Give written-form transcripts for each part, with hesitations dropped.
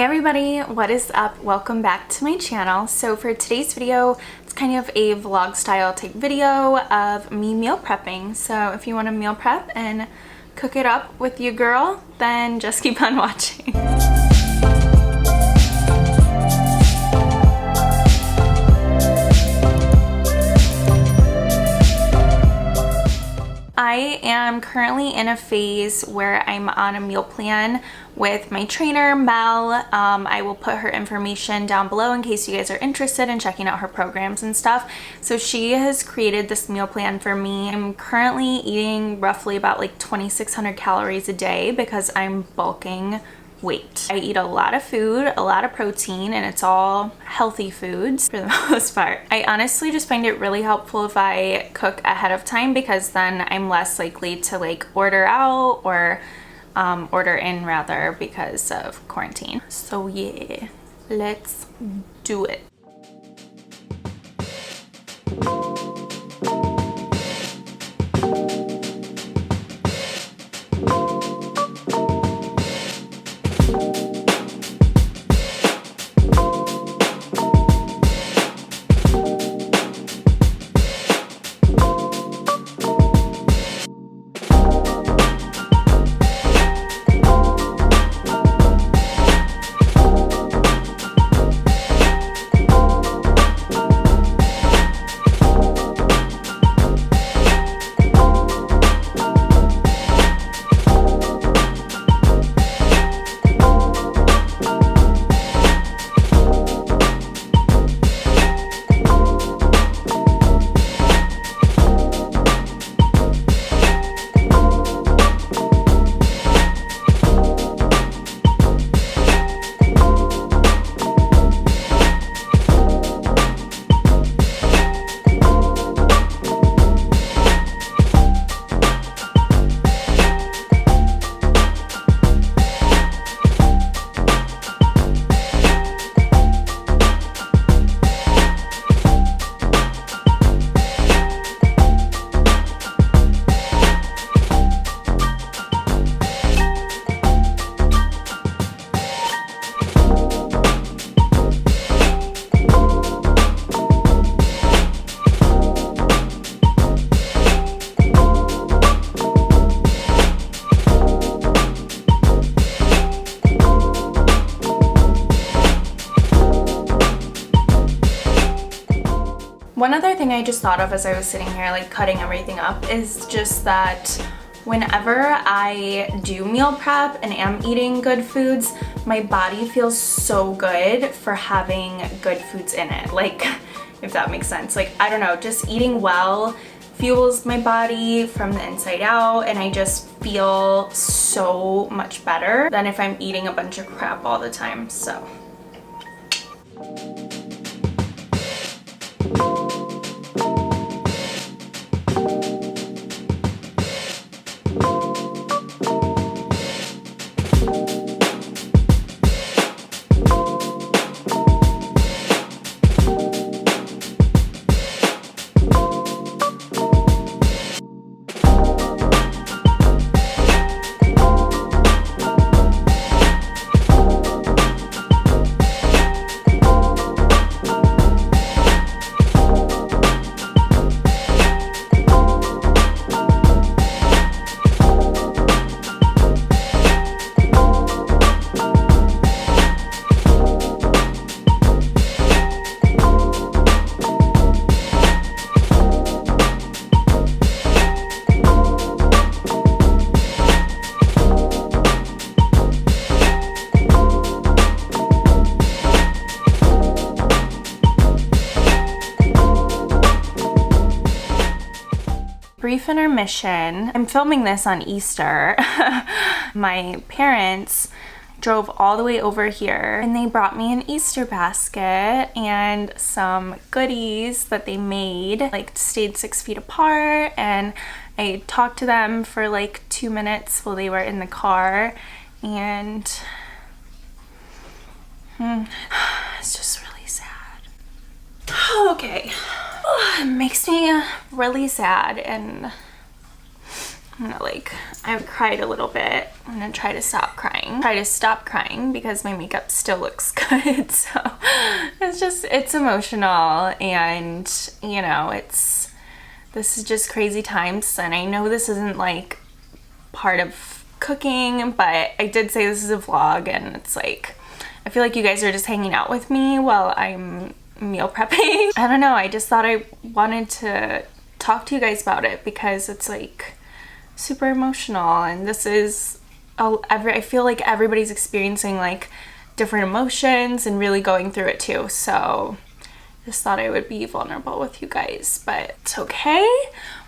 Hey everybody, what is up? Welcome back to my channel. So for today's video, it's kind of a vlog style type video of me meal prepping. So if you want to meal prep and cook it up with your girl, then just keep on watching. I am currently in a phase where I'm on a meal plan with my trainer, Mel. I will put her information down below in case you guys are interested in checking out her programs and stuff. So she has created this meal plan for me. I'm currently eating roughly about like 2,600 calories a day because I'm bulking weight. I eat a lot of food, a lot of protein, and it's all healthy foods for the most part. I honestly just find it really helpful if I cook ahead of time because then I'm less likely to like order out or order in rather because of quarantine. So yeah, let's do it. One other thing I just thought of as I was sitting here like cutting everything up is just that whenever I do meal prep and am eating good foods, my body feels so good for having good foods in it. Like, if that makes sense. Like, I don't know, just eating well fuels my body from the inside out, and I just feel so much better than if I'm eating a bunch of crap all the time. So brief intermission. I'm filming this on Easter. My parents drove all the way over here and they brought me an Easter basket and some goodies that they made, like stayed 6 feet apart, and I talked to them for like 2 minutes while they were in the car, and it's just really sad. Okay. It makes me really sad, and I've cried a little bit. I'm gonna try to stop crying. Try to stop crying because my makeup still looks good. So it's emotional, and you know, this is just crazy times, and I know this isn't like part of cooking, but I did say this is a vlog, and it's like, I feel like you guys are just hanging out with me while I'm meal prepping. I don't know, I just thought I wanted to talk to you guys about it because it's like super emotional, and this is I feel like everybody's experiencing like different emotions and really going through it too, so just thought I would be vulnerable with you guys, but it's okay.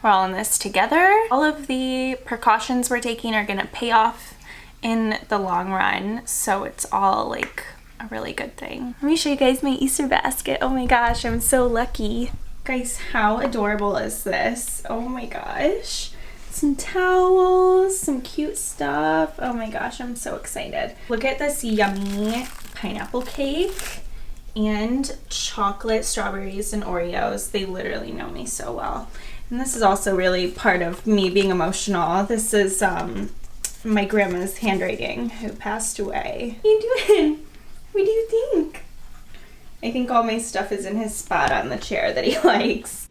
We're all in this together. All of the precautions we're taking are gonna pay off in the long run, so it's all like a really good thing. Let me show you guys my Easter basket. Oh my gosh, I'm so lucky. Guys, how adorable is this? Oh my gosh. Some towels, some cute stuff. Oh my gosh, I'm so excited. Look at this yummy pineapple cake and chocolate strawberries and Oreos. They literally know me so well. And this is also really part of me being emotional. This is my grandma's handwriting, who passed away. What are you doing? What do you think? I think all my stuff is in his spot on the chair that he likes.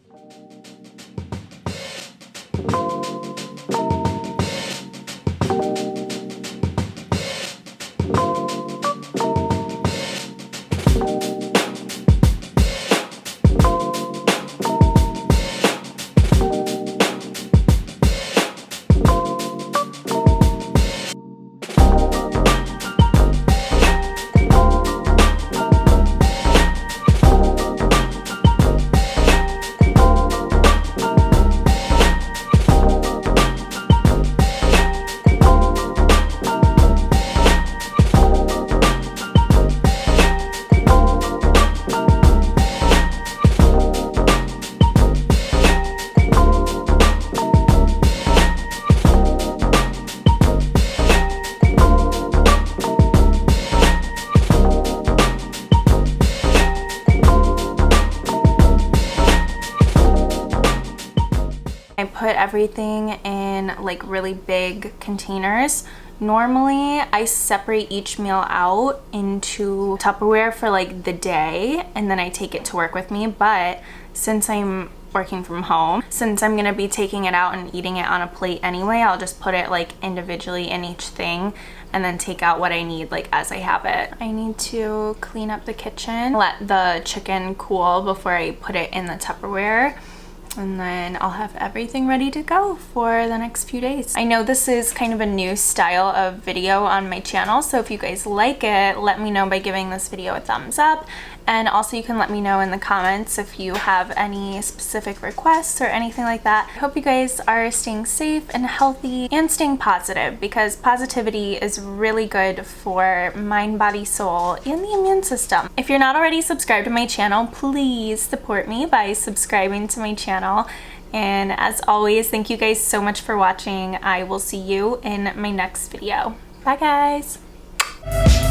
I put everything in like really big containers. Normally I separate each meal out into Tupperware for like the day, and then I take it to work with me, but since I'm working from home, since I'm gonna be taking it out and eating it on a plate anyway, I'll just put it like individually in each thing and then take out what I need like as I have it. I need to clean up the kitchen, let the chicken cool before I put it in the Tupperware, and then I'll have everything ready to go for the next few days. I know this is kind of a new style of video on my channel, so if you guys like it, let me know by giving this video a thumbs up, and also you can let me know in the comments if you have any specific requests or anything like that. I hope you guys are staying safe and healthy and staying positive, because positivity is really good for mind, body, soul, and the immune system. If you're not already subscribed to my channel, please support me by subscribing to my channel. And as always, thank you guys so much for watching. I will see you in my next video. Bye guys!